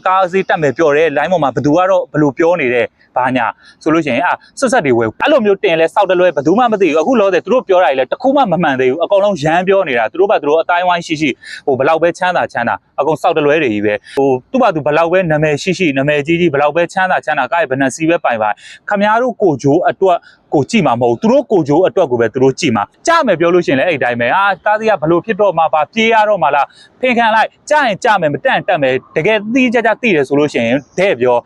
ကားစီးတက်မယ်ပြောတယ်လိုင်းပေါ်မှာဘသူကတော့ဘလို့ပြောနေတယ်ဘာညာဆိုလို့ရှိရင်ဆွတ်ဆက်တွေဝယ်အဲ့လိုမျိုးတင်လဲစောက်တလွဲဘသူမှမသိဘူးအခုလောဆယ်သူတို့ပြောတာကြီးလဲတစ်ခုမှမမှန်သေးဘူးအကောင်လုံးရမ်းပြောနေတာသူတို့ဘာသူတို့အတိုင်းဝိုင်းရှိဟိုဘလောက်ပဲချမ်းသာအကောင်စောက်တလွဲတွေကြီးပဲဟိုသူ့ဘာသူဘလောက်ပဲနာမည်ရှိနာမည်ကြီးဘလောက်ပဲချမ်းသာကားဘယ်နှစီးပဲပိုင်ပါခမားတို့ကိုဂျိုးအတွက်ကိုကြည့်မှာမဟုတ်သူတို့ကိုဂျိုးအတွက်ကိုပဲသူတို့ကြည့်မှာကြားမယ်ပြောလို့ရှိရင်လည်းအဲ့တိုင်းပဲကားစီးကဘလို့ဖြစ်တော့မှပါပြေးရတော့မှလားဖင်ခံလိုက်ကြားရင်ကြားမယ်မတန့်တက်မယ်တကယ်သိကြသိတယ်ဆိုလို့ရှိရင်တဲ့ပြော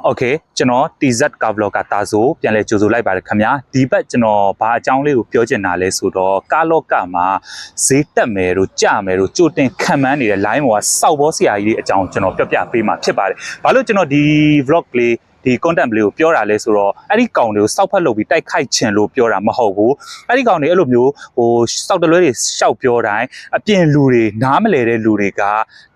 โอเคကျွန်တော် TZ Car Vlog ကတာဆိုပြန်လဲကြိုဆိုလိုက်ပါတယ်ခင်ဗျာဒီဘက်ကျွန်တော်ဘာအကြောင်းလေးကိုပြောချင်တာလဲဆိုတော့ကားလောကမှာဈေးတက်မယ်တို့ကြမယ်တို့ကြိုတင်ခံမှန်းနေတဲ့ line ပေါ်ကစောက်ဘောဆရာကြီးတွေအကြောင်းကျွန်တော်ပြပေးမှာဖြစ်ပါတယ်ဘာလို့ကျွန်တော်ဒီ vlog လေးဒီ content လေးကိုပြောတာလဲဆိုတော့အဲ့ဒီကောင်တွေကိုစောက်ဖက်လုပ်ပြီးတိုက်ခိုက်ချင်လို့ပြောတာမဟုတ်ဘူးအဲ့ဒီကောင်တွေအဲ့လိုမျိုးဟိုစောက်တလွဲတွေရှောက်ပြောတိုင်းအပြင်လူတွေနားမလဲတဲ့လူတွေ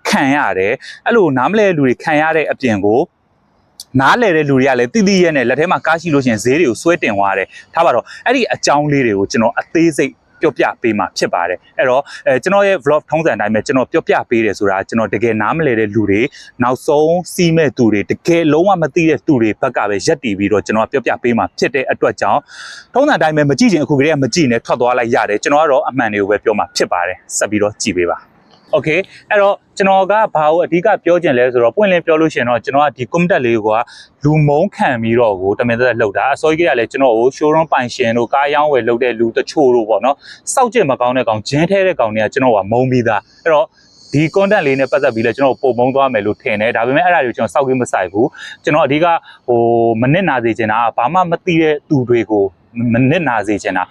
ကခံရတယ်အဲ့လိုနားမလဲတဲ့လူတွေခံရတဲ့အပြင်ကိုနားလဲတဲ့လူတွေကလည်းတိတိရဲနဲ့လက်ထဲမှာကားရှိလို့ရှိရင်ဈေးတွေကိုဆွဲတင်သွားတယ်ထားပါတော့အဲ့ဒီအကြောင်းလေးတွေကိုကျွန်တော်အသေးစိတ်ပြောပြပေးမှာဖြစ်ပါတယ်အဲ့တော့ကျွန်တော်ရဲ့ vlog ထုံးစံအတိုင်းပဲကျွန်တော်ပြောပြပေးတယ်ဆိုတာကျွန်တော်တကယ်နားမလဲတဲ့လူတွေနောက်ဆုံးစီးမဲ့သူတွေတကယ်လုံးဝမသိတဲ့သူတွေဘက်ကပဲရက်တီပြီးတော့ကျွန်တော်ပြောပြပေးမှာဖြစ်တဲ့အတွက်ကြောင့်ထုံးစံအတိုင်းပဲမကြည့်ချင်အခုကလေးကမကြည့်နဲ့ထွက်သွားလိုက်ရတယ်ကျွန်တော်ကတော့အမှန်တွေကိုပဲပြောမှာဖြစ်ပါတယ်ဆက်ပြီးတော့ကြည့်ပေးပါโอเคအဲ့တော့ကျွန်တော်ကဘာကိုအဓိကပြောချင်လဲဆိုတော့ပွင့်လင်းပြောလို့ရှိရင်တော့ကျွန်တော်ကဒီ comment လေးကိုကလူမုန်းခံပြီးတော့ကိုတမင်သက်လှုပ်တာအစောကြီးကလည်းကျွန်တော်ကို showroom ပိုင်ရှင်တို့ကားရောင်းဝယ်လုပ်တဲ့လူတချို့တို့ပေါ့နော်စောက်ကျစ်မကောင်းတဲ့ကောင်ဂျင်းထဲတဲ့ကောင်တွေကကျွန်တော်ကမုန်းပြီးသားအဲ့တော့ဒီ content လေးနဲ့ပတ်သက်ပြီးလဲကျွန်တော်ပုံမုန်းသွားမယ်လို့ထင်တယ်ဒါပေမဲ့အဲ့ဒါတွေကိုကျွန်တော်စောက်ပြီးမဆိုင်ဘူးကျွန်တော်အဓိကဟိုမနစ်နာစေချင်တာဘာမှမသိတဲ့သူတွေကိုမနစ်နာစေချင်တ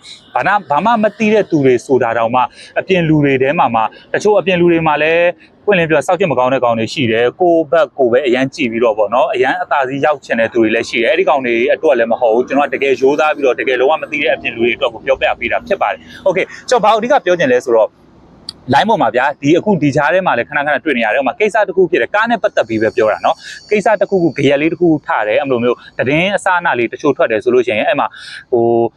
ာဘာမှမသိတဲ့သူတွေဆိုတာတောင်မှအပြင်လူတွေထဲမှာတချို့အပြင်လူတွေမှာလည်းပွင့်လင်းပြောစောက်ချင်မကောင်းတဲ့ကောင်တွေရှိတယ်ကိုဘက်ကိုပဲအရန်ကြည့်ပြီးတော့ပေါ့နော်အရန်အသာစီးရောက်ချင်တဲ့သူတွေလည်းရှိတယ်အဲ့ဒီကောင်တွေအတွက်လည်းမဟုတ်ဘူးကျွန်တော်တကယ်ရိုးသားပြီးတော့တကယ်လုံးဝမသိတဲ့အပြင်လူတွေအတွက်ကိုပြောပြပေးတာဖြစ်ပါတယ်โอเคကျွန်တော်ဘာအဓိကပြောချင်လဲဆိုတော့ line ပေါ်မှာဗျာဒီအခုဒီကြားထဲမှာလည်းခဏတွေ့နေရတယ်ဥပမာကိစ္စတစ်ခုဖြစ်တယ်ကားနဲ့ပတ်သက်ပြီးပဲပြောတာเนาะကိစ္စတစ်ခုဂရက်လေးတစ်ခုထားတယ်အဲ့လိုမျိုးတည်င်းအစအနလေးတချို့ထွက်တယ်ဆိုလို့ရှိရင်အဲ့မှာဟို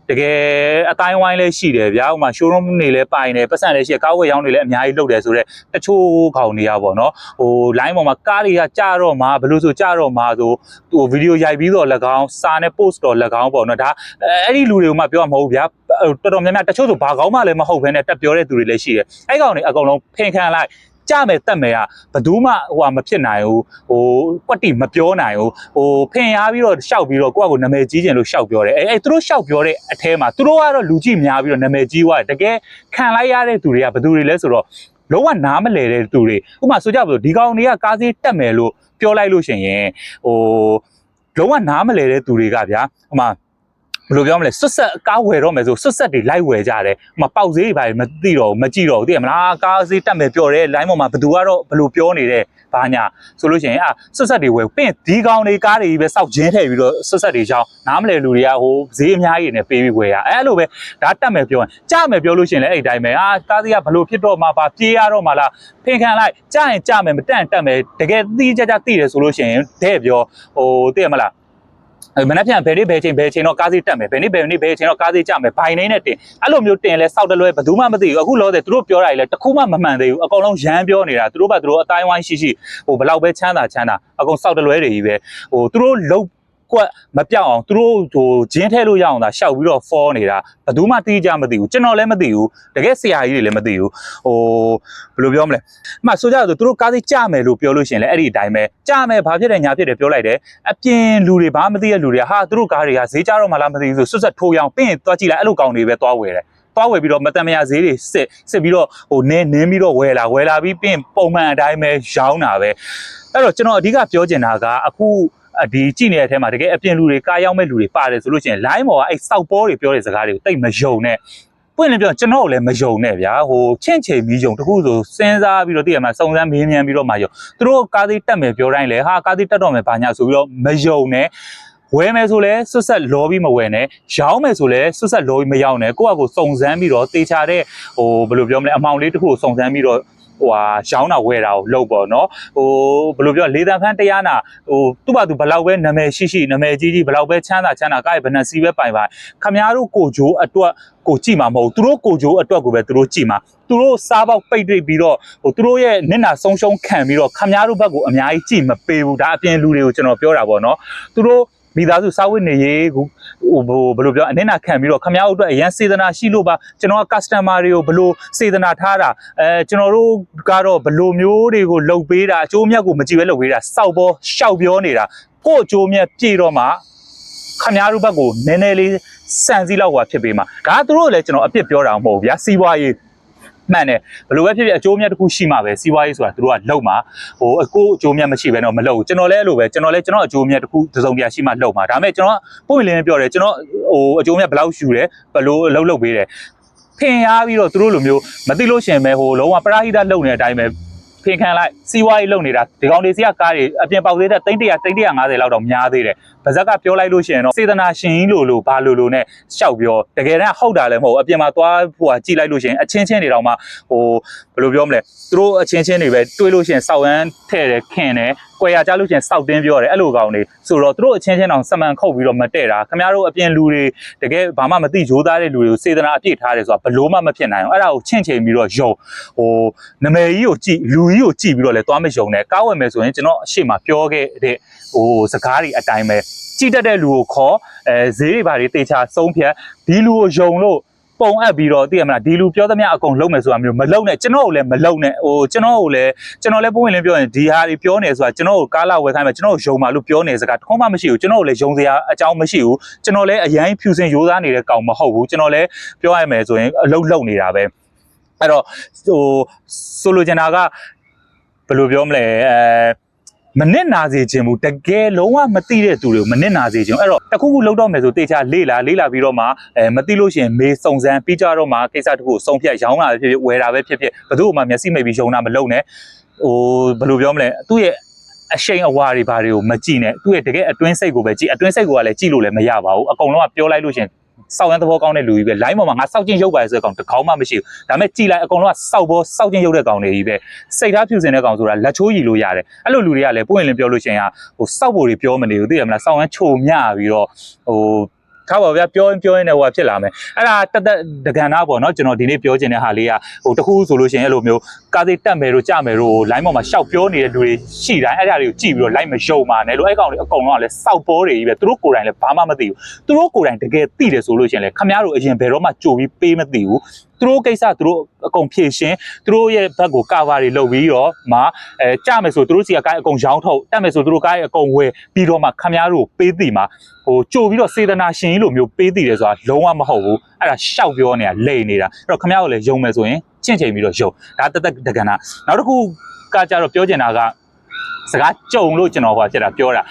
တကယ်အတိုင်းဝိုင်းလည်းရှိတယ်ဗျာဥပမာ showroom တွေလည်းပိုင်တယ်ပတ်စံလည်းရှိတယ်ကားဝယ်ရောင်းတွေလည်းအများကြီးလုပ်တယ်ဆိုတော့တချို့ကောင်တွေကပေါ့နော်ဟို line ပေါ်မှာကားတွေကကြတော့မှာဘလို့ဆိုကြတော့မှာဆိုဟိုဗီဒီယိုရိုက်ပြီးတော့၎င်းစာနဲ့ post တော့၎င်းပေါ့နော်ဒါအဲ့ဒီလူတွေကိုမှပြောမှာမဟုတ်ဘူးဗျာတော်တော်များများတချို့ဆိုဘာကောင်းမှလည်းမဟုတ်ဘဲနဲ့တက်ပြောတဲ့သူတွေလည်းရှိတယ်အဲ့ကောင်တွေအကုန်လုံးဖင်ခံလိုက်ကြမယ်တက်မယ်ဘယ်သူမှဟိုမဖြစ်နိုင်ဘူးဟိုကွက်တီမပြောနိုင်ဘူးဟိုဖင်ရပြီးတော့ရှောက်ပြီးတော့ကိုယ့်ကိုနာမည်ကြီးကျင်လို့ရှောက်ပြောတယ်အဲ့သူတို့ရှောက်ပြောတဲ့အထဲမှာသူတို့ကတော့လူကြည့်များပြီးတော့နာမည်ကြီးသွားတယ်တကယ်ခံလိုက်ရတဲ့သူတွေကဘယ်သူတွေလဲဆိုတော့လုံးဝနားမလဲတဲ့သူတွေဥပမာဆိုကြပါစို့ဒီကောင်တွေကကားစီးတက်မယ်လို့ပြောလိုက်လို့ရှင်ရင်ဟိုလုံးဝနားမလဲတဲ့သူတွေကဗျာဥပမာဘယ်လိုပြောမလဲဆွတ်ဆက်ကားဝယ်တော့မယ်ဆိုဆွတ်ဆက်တွေလိုက်ဝယ်ကြတယ်။ပေါက်ဈေးတွေပါမသိတော့ဘူးမကြည့်တော့ဘူးသိရမလားကားဈေးတက်မယ်ပြောတယ် line ပေါ်မှာဘသူကတော့ဘယ်လိုပြောနေတယ်ဘာညာဆိုလို့ရှိရင်ဆွတ်ဆက်တွေဝယ်ပြင်ဒီကောင်တွေကားတွေပဲစောက်ချင်းထည့်ပြီးတော့ဆွတ်ဆက်တွေချောင်းနားမလဲလူတွေကဟိုဈေးအများကြီးနေပေးပြီးဝယ်ရအဲ့လိုပဲဒါတက်မယ်ပြောရင်ကြမယ်ပြောလို့ရှိရင်လည်းအဲ့တိုင်းပဲကားဈေးကဘယ်လိုဖြစ်တော့မှပါပြေးရတော့မှလားဖင်ခံလိုက်ကြရင်ကြမယ်မတန့်တက်မယ်တကယ်သိကြသိတယ်ဆိုလို့ရှိရင်တဲ့ပြောဟိုသိရမလားမနေ့ပြန်ဘယ်နေ့ဘယ်ချိန်တော့ကားစီးတက်မယ်ဘယ်နေ့ဘယ်ချိန်တော့ကားစီးကြမယ်ဘိုင်နေနဲ့တင်အဲ့လိုမျိုးတင်လဲစောက်တလွဲဘယ်သူမှမသိဘူးအခုလောဆယ်သူတို့ပြောတာကြီးလဲတခုမှမမှန်သေးဘူးအကောင်လုံးရမ်းပြောနေတာသူတို့ဘာသူတို့အတိုင်းဝိုင်းရှိဟိုဘလောက်ပဲချမ်းသာအကောင်စောက်တလွဲတွေကြီးပဲဟိုသူတို့လုံးကွက်မပြောက်အောင်သူတို့ဟိုဂျင်းထဲလို့ရအောင်သာရှောက်ပြီးတော့ fall နေတာဘယ်သူမှတီးကြမသိဘူးကျွန်တော်လည်းမသိဘူးတကယ်ဆရာကြီးတွေလည်းမသိဘူးဟိုဘယ်လိုပြောမလဲအမှဆိုကြဆိုသူတို့ကားစီးကြမယ်လို့ပြောလို့ရှိရင်လည်းအဲ့ဒီအတိုင်းပဲကြမယ်ဘာဖြစ်တယ်ညာဖြစ်တယ်ပြောလိုက်တယ်အပြင်လူတွေဘာမသိတဲ့လူတွေကဟာသူတို့ကားတွေကဈေးကြတော့မှလားမသိဘူးဆိုစွတ်ထိုးရအောင်ပြီးရင်သွားကြည့်လိုက်အဲ့လိုကောင်တွေပဲသွားဝယ်တယ်သွားဝယ်ပြီးတော့မတန်မရဈေးတွေစစ်ပြီးတော့ဟိုနင်းပြီးတော့ဝယ်လာပြီးပြီးရင်ပုံမှန်အတိုင်းပဲရောင်းတာပဲအဲ့တော့ကျွန်တော်အဓိကပြောချင်တာကအခုဒီကြည့်နေတဲ့အထဲမှာတကယ်အပြင်လူတွေကားရောက်မဲ့လူတွေပါတယ်ဆိုလို့ရှိရင် line ပေါ်ကအဲ့စောက်ပေါ်တွေပြောတဲ့စကားတွေကိုတိတ်မယုံနဲ့ပွင့်လင်းပြောကျွန်တော်လည်းမယုံနဲ့ဗျာဟိုချင့်ချိန်ပြီးယုံတခုဆိုစဉ်းစားပြီးတော့တည်ရမှာစုံစမ်းမေးမြန်းပြီးတော့မှယုံသူတို့ကားသေးတက်မယ်ပြောတိုင်းလေဟာကားသေးတက်တော့မယ်ဘာညာဆိုပြီးတော့မယုံနဲ့ဝယ်မယ်ဆိုလဲဆွတ်ဆက်လောပြီးမဝယ်နဲ့ရောင်းမယ်ဆိုလဲဆွတ်ဆက်လောပြီးမရောင်းနဲ့ကိုယ့်အကိုစုံစမ်းပြီးတော့တေချာတဲ့ဟိုဘယ်လိုပြောမလဲအမောင်လေးတစ်ခုကိုစုံစမ်းပြီးတော့ ရောင်းတာဝယ်တာကိုလုပ်ပေါ့နော်ဘယ်လိုပြောလေတံဖန်းတရားနာသူ့ဘာသူဘလောက်ပဲနာမည်ရှိနာမည်ကြီးဘလောက်ပဲချမ်းသာကားဘယ်နှစီးပဲပိုင်ပါခမများတို့ကိုဂျိုးအတွက်ကိုကြည့်မှာမဟုတ်သူတို့ကိုဂျိုးအတွက်ကိုပဲသူတို့ကြည့်မှာသူတို့စားပေါက်ပိတ်တွေ့ပြီးတော့သူတို့ရဲ့နစ်နာဆုံးရှုံးခံပြီးတော့ခမများတို့ဘက်ကိုအများကြီးကြည့်မပေးဘူးဒါအပြင်လူတွေကိုကျွန်တော်ပြောတာပေါ့နော်သူတို့မိသားစုစားဝတ်နေရေးကိုဘယ်လိုပြောအနစ်နာခံပြီးတော့ခမ ्या တို့အတွက်အရန်စေတနာရှိလို့ပါကျွန်တော်က customer တွေကိုဘယ်လိုစေတနာထားတာကျွန်တော်တို့ကတော့ဘယ်လိုမျိုးတွေကိုလှုပ်ပေးတာအကျိုးမြတ်ကိုမကြည့်ပဲလှုပ်ပေးတာစောက်ပေါ်ရှောက်ပြောနေတာကို့အကျိုးမြတ်ပြေတော့မှခမ ्या တို့ဘက်ကိုနည်းနည်းလေးစံစည်းလောက်ဖြစ်ပေးမှာဒါကသူတို့လည်းကျွန်တော်အပြစ်ပြောတာမဟုတ်ဘူးဗျာစီးပွားရေးမှန်တယ်ဘယ်လိုပဲဖြစ်ဖြစ်အကျိုးမြတ်တစ်ခုရှိမှာပဲစီးပွားရေးဆိုတာသူတို့ကလုံမှာကိုအကျိုးမြတ်မရှိဘဲတော့မလုံဘူးကျွန်တော်လည်းအဲ့လိုပဲကျွန်တော်အကျိုးမြတ်တစ်ခုတစ်စုံတရာရှိမှလုံမှာဒါပေမဲ့ကျွန်တော်ပုံလင်းပြောတယ်ကျွန်တော်အကျိုးမြတ်ဘယ်လောက်ယူတယ်ဘယ်လိုလုပ်ပေးတယ်ဖင်ရပြီးတော့သူတို့လိုမျိုးမသိလို့ရှင်ပဲလုံးဝပရာဟိတလုံနေတဲ့အတိုင်းပဲဖင်ခံလိုက်စီးပွားရေးလုံနေတာဒီကောင်တွေစီကကားတွေအပြင်ပေါက်သေးတဲ့350လောက်တော့များသေးတယ်ဗဇက်ကပြောလိုက်လို့ရှိရင်တော့စေတနာရှင်ကြီးလို့ဘာလို့နဲ့ရှောက်ပြောတကယ်တမ်းဟုတ်တာလည်းမဟုတ်အပြင်မှာသွားကြည့်လိုက်လို့ရှိရင်အချင်းချင်းတွေတောင်မှဘယ်လိုပြောမလဲသူတို့အချင်းချင်းတွေပဲတွေးလို့ရှိရင်စောက်ရမ်းထဲ့တယ်ခင်တယ်ကွယ်ရကြလို့ရှိရင်စောက်တင်းပြောတယ်အဲ့လိုကောင်တွေဆိုတော့သူတို့အချင်းချင်းတောင်စမှန်ခုတ်ပြီးတော့မတဲ့တာခင်ဗျားတို့အပြင်လူတွေတကယ်ဘာမှမသိကြိုးသားတဲ့လူတွေကိုစေတနာအပြည့်ထားတယ်ဆိုတာဘလို့မှမဖြစ်နိုင်အောင်အဲ့ဒါကိုချင့်ချိန်ပြီးတော့ယုံနာမည်ကြီးကိုကြည့်လူကြီးကိုကြည့်ပြီးတော့လည်းသွားမယုံနဲ့ကားဝယ်မယ်ဆိုရင်ကျွန်တော်အရှိမပြောခဲ့တဲ့စကားတွေအတိုင်းပဲကြည့်တတ်တဲ့လူကိုခေါ်ဈေးတွေဘာတွေတေချာဆုံးဖြတ်ဒီလူကိုယုံလို့ပုံအပ်ပြီးတော့သိရမလားဒီလူပြောသမျှအကုန်လုံးမယ်ဆိုတာမျိုးမလုံးနဲ့ကျွန်တော်ကိုလည်းမလုံးနဲ့ကျွန်တော်လည်းပုံဝင်လင်းပြောရင်ဒီဟာတွေပြောနေဆိုတာကျွန်တော်ကိုကားလာဝယ်ခိုင်းမယ်ကျွန်တော်ကိုယုံပါလို့ပြောနေစကားတစ်ခုမှမရှိဘူးကျွန်တော်ကိုလည်းယုံစရာအကြောင်းမရှိဘူးကျွန်တော်လည်းအရင်ဖြူစင်ရိုးသားနေတဲ့ကောင်မဟုတ်ဘူးကျွန်တော်လည်းပြောရမယ်ဆိုရင်အလုံးလုံးနေတာပဲအဲ့တော့ဆိုလိုချင်တာကဘယ်လိုပြောမလဲမနစ်နာစေခြင်းဘူးတကယ်လုံးဝမသိတဲ့သူတွေကိုမနစ်နာစေခြင်းအဲ့တော့တခုခုလောက်တော့မယ်ဆိုတေချာလေးလာပြီးတော့မှမသိလို့ရှိရင်မေးစုံစမ်းပြီးကြတော့မှကိစ္စတခုကိုစုံဖြတ်ရောင်းတာပဲဖြစ်ဖြစ်ဝယ်တာပဲဖြစ်ဖြစ်ဘယ်သူ့မှမျက်စိမိတ်ပြီးယုံတာမလုပ်နဲ့ဘယ်လိုပြောမလဲသူ့ရဲ့အရှိန်အဝါတွေဘာတွေကိုမကြည့်နဲ့သူ့ရဲ့တကယ်အတွင်းစိတ်ကိုပဲကြည့်အတွင်းစိတ်ကိုကလည်းကြည့်လို့လည်းမရပါဘူးအကုန်လုံးကပြောလိုက်လို့ရှိရင်စောက်ရန်သဘောကောင်းတဲ့လူကြီးပဲ line ပေါ်မှာငါစောက်ချင်းရုပ်ပါဆိုတဲ့ကောင်တစ်ကောင်မှမရှိဘူးဒါပေမဲ့ကြည်လိုက်အကုန်လုံးကစောက်ချင်းရုပ်တဲ့ကောင်တွေကြီးပဲစိတ်ထားဖြူစင်တဲ့ကောင်ဆိုတာလက်ချိုးရည်လို့ရတယ်အဲ့လိုလူတွေကလည်းပွင့်လင်းပြောလို့ရှိရင်စောက်ဖို့တွေပြောမနေဘူးသိရမလားစောက်ရန်ချိုမြပြီးတော့ထားပါဗျာပြောရင်လည်းဟိုဖြစ်လာမယ်အဲ့ဒါတကဏ္ဍပေါ့နော်ကျွန်တော်ဒီနေ့ပြောချင်တဲ့ဟာလေးကတခုဆိုလို့ရှိရင်အဲ့လိုမျိုးကားစိတ်တက်မယ်တို့ကြမယ်တို့ line ပေါ်မှာရှောက်ပြောနေတဲ့လူတွေရှိတိုင်းအဲ့ဒါတွေကိုကြည့်ပြီးတော့ line မယုံပါနဲ့လို့အဲ့ကောင်တွေအကုန်လုံးကလည်းစောက်ပေါ်တွေကြီးပဲသူတို့ကိုယ်တိုင်လည်းဘာမှမသိဘူးသူတို့ကိုယ်တိုင်တကယ်သိတယ်ဆိုလို့ရှိရင်လည်းခမည်းတော်အရင်ဘယ်တော့မှကြိုပြီးပေးမသိဘူးသူတို့ကိစ္စသူတို့အကုန်ဖြည့်ရှင်းသူတို့ရဲ့ဘက်ကိုကာဗာတွေလုပ်ပြီးတော့မှကြမယ်ဆိုသူတို့စီကကားအကုန်ရောင်းထုတ်တက်မယ်ဆိုသူတို့ကားအကုန်ဝယ်ပြီးတော့မှခမည်းတော်ပေးသိမှာကြိုပြီးတော့စေတနာရှင်ကြီးလိုမျိုးပေးသိတယ်ဆိုတာလုံးဝမဟုတ်ဘူးအဲ့ဒါရှောက်ပြောနေတာလိန်နေတာအဲ့တော့ခမည်းတော်လည်းယုံမယ်ဆိုရင်ချင့်ချိန်ပြီးတော့ယုံဒါတကဏ္ဍနောက်တစ်ခုကကြတော့ပြောချင်တာကစကားကြုံလို့ကျွန်တော်ဖြစ်တာပြောတာ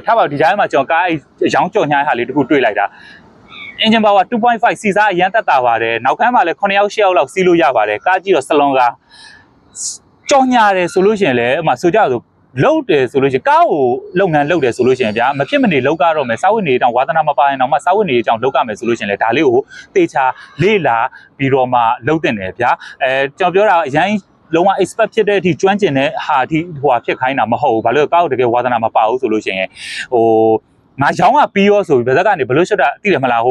ထားပါဒီကြားထဲမှာကျွန်တော်ကားအရောင်းကြော်ညားဟာလေးတခုတွေ့လိုက်တာengine power 2.5 စီစားအရန်တက်တာပါတယ်နောက်ခန်းမှာလည်း9ယောက်10ယောက်လောက်စီးလို့ရပါတယ်ကားကြည့်တော့ဆလွန်ကားကြော်ညာတယ်ဆိုလို့ရှိရင်လည်းအမှဆိုကြဆိုလုတ်တယ်ဆိုလို့ရှိရင်ကားကိုလုပ်ငန်းလုပ်တယ်ဆိုလို့ရှိရင်ဗျာမဖြစ်မနေလောက်ကတော့မယ်စာဝတ်နေတောင်ဝါသနာမပါရင်တော့မှစာဝတ်နေအကြောင်းလောက်ကမယ်ဆိုလို့ရှိရင်လည်းဒါလေးကိုတေချာလေးလာပြီးတော့မှလုပ်တင်တယ်ဗျာကျွန်တော်ပြောတာအရင်လုံးဝ expert ဖြစ်တဲ့အထိကျွမ်းကျင်တဲ့ဟာအထိဖြစ်ခိုင်းတာမဟုတ်ဘူးဘာလို့ကားကိုတကယ်ဝါသနာမပါဘူးဆိုလို့ရှိရင်ငါရောင်းကပြီးရောဆိုပြီးဗဇက်ကနေဘလို့ရှုတ်တာသိတယ်မလာ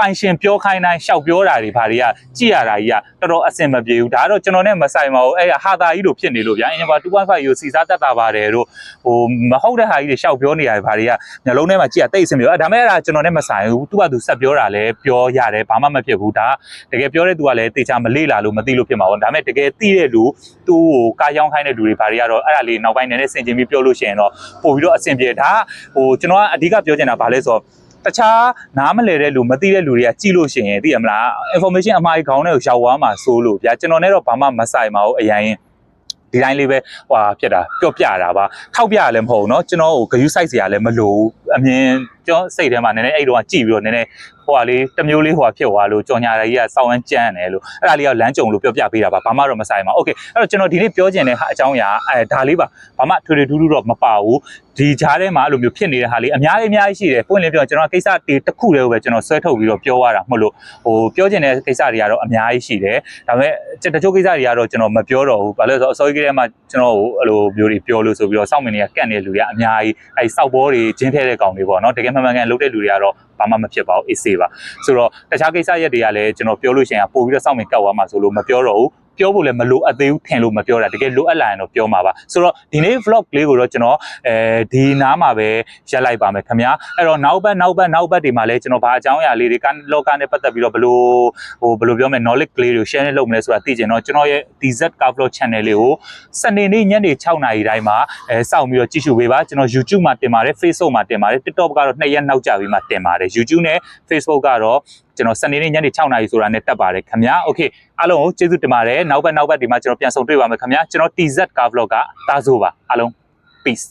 းပိုင်ရှင်ပြောခိုင်းတိုင်းရှောက်ပြောတာတွေဘာတွေကကြည့်ရတာကြီးကတော်တော်အဆင်မပြေဘူးဒါကတော့ကျွန်တော်နဲ့မဆိုင်ပါဘူးအဲ့ဟာသာကြီးလိုဖြစ်နေလို့ဗျာအင်ဂျင်ပါ 2.5 ယူစီစားတက်တာပါတယ်တို့မဟုတ်တဲ့ဟာကြီးတွေရှောက်ပြောနေရတယ်ဘာတွေကမျိုးလုံးထဲမှာကြည့်ရတိတ်အဆင်ပြေဒါမဲ့အဲ့ဒါကျွန်တော်နဲ့မဆိုင်ဘူးသူကသူဆက်ပြောတာလဲပြောရတယ်ဘာမှမဖြစ်ဘူးဒါတကယ်ပြောတဲ့သူကလည်းတေချာမလေးလာလို့မသိလို့ဖြစ်မှာပေါ့ဒါမဲ့တကယ်သိတဲ့လူသူ့ကိုကားရောင်းခိုင်းတဲ့လူတွေဘာတွေကတော့အဲ့ဒါလေးနောက်ပိုင်းနည်းနည်းဆင်ခြင်ပြီးပြောလို့ရှိရင်တော့ပို့ပြီးတော့အဆင်ပြေဒါကျွန်တော်ကအဓိကပြောချင်တာဘာလဲဆိုတော့တခြားနားမလဲတဲ့လူမသိတဲ့လူတွေကကြည့်လို့ရှိရင်သိရမလား information အမှားကြီးခေါင်းထဲကိုရောက်သွားမှာစိုးလို့ဗျာကျွန်တော်နဲ့တော့ဘာမှမဆိုင်ပါဘူးအရင်ဒီတိုင်းလေးပဲဖြစ်တာပြောပြတာပါထောက်ပြရလည်းမဟုတ်ဘူးเนาะကျွန်တော်ကိုဂယူး site စရာလည်းမလိုဘူး အမြင်ကျွန်တော်စိတ်ထဲမှာနည်းနည်းအဲ့တော့ကြည့်ပြီးတော့နည်းနည်းဟိုဟာလေးတစ်မျိုးလေးဟိုဟာဖြစ်သွားလို့ကြော်ညာကြီးကစောင်းဝမ်းကြမ်းတယ်လို့အဲ့ဒါလေးကလမ်းကြုံလို့ပြောပြပေးတာပါဘာမှတော့မဆိုင်ပါโอเคအဲ့တော့ကျွန်တော်ဒီနေ့ပြောချင်တဲ့ဟာအကြောင်းအရာဒါလေးပါဘာမှထွေထွေထူးထူးတော့မပါဘူးဒီကြားထဲမှာအဲ့လိုမျိုးဖြစ်နေတဲ့ဟာလေးအများကြီးရှိတယ်ပွင့်လင်းပြောကျွန်တော်ကိစ္စတွေတစ်ခုတည်းကိုပဲကျွန်တော်ဆွဲထုတ်ပြီးတော့ပြောရတာမဟုတ်လို့ဟိုပြောချင်တဲ့ကိစ္စတွေကတော့အများကြီးရှိတယ်ဒါပေမဲ့တချို့ကိစ္စတွေကတော့ကျွန်တော်မပြောတော့ဘူးဘာလို့လဲဆိုတော့အစောကြီးကတည်းကကျွန်တော်အဲ့လိုမျိုးတွေပြောလို့ဆိုပြီးတော့စောင့်မင်းတွေကကန့်နေတဲ့လူတွေကအများကြီးအဲ့စောက်ဘောတွေဂျင်းထဲတဲ့ကောင်တွေပေါ့နော်တကယ်မှန်ကန်လုပ်တဲ့လူတွေကတော့ဘာမှမဖြစ်ပါဘူးအေးဆေးပါဆိုတော့တခြားကိစ္စရက်တွေကလည်းကျွန်တော်ပြောလို့ရှိရင်ပို့ပြီးတော့စောင့်မင်းကောက်သွားမှာဆိုလို့မပြောတော့ဘူးပြောဖို့လည်းမလိုအပ်သေးဘူးထင်လို့မပြောတာတကယ်လိုအပ်လာရင်တော့ပြောမှာပါဆိုတော့ဒီနေ့ vlog လေးကိုတော့ကျွန်တော်ဒီနားမှာပဲရက်လိုက်ပါမယ်ခင်ဗျာအဲ့တော့နောက်ဘက်ဒီမှာလည်းကျွန်တော်ဘာအကြောင်းအရာလေးတွေကလောကနဲ့ပတ်သက်ပြီးတော့ဘယ်လိုပြောမလဲ knowledge လေးတွေကို share လုပ်မလဲဆိုတာသိချင်တော့ကျွန်တော်ရဲ့ DZ Car Vlog channel လေးကိုစနေနေ့ညနေ6နာရီတိုင်းမှာစောင့်ပြီးတော့ကြည့်ရှုပေးပါကျွန်တော် YouTube မှာတင်ပါတယ် Facebook မှာတင်ပါတယ် TikTok ကတော့2ရက်နောက်ကျပြီးမှတင်ပါတယ် YouTube နဲ့ Facebook ကတော့ကျွန်တော်စနေနေ့ညနေ6နာရီဆိုတာနဲ့တက်ပါတယ်ခင်ဗျာโอเคအားလုံးကိုကျေးဇူးတင်ပါတယ်နောက်ဘက်ဒီမှာကျွန်တော်ပြန်ဆုံတွေ့ပါမယ်ခင်ဗျာကျွန်တော် TZ Car Vlog ကတာဆိုပါအားလုံး peace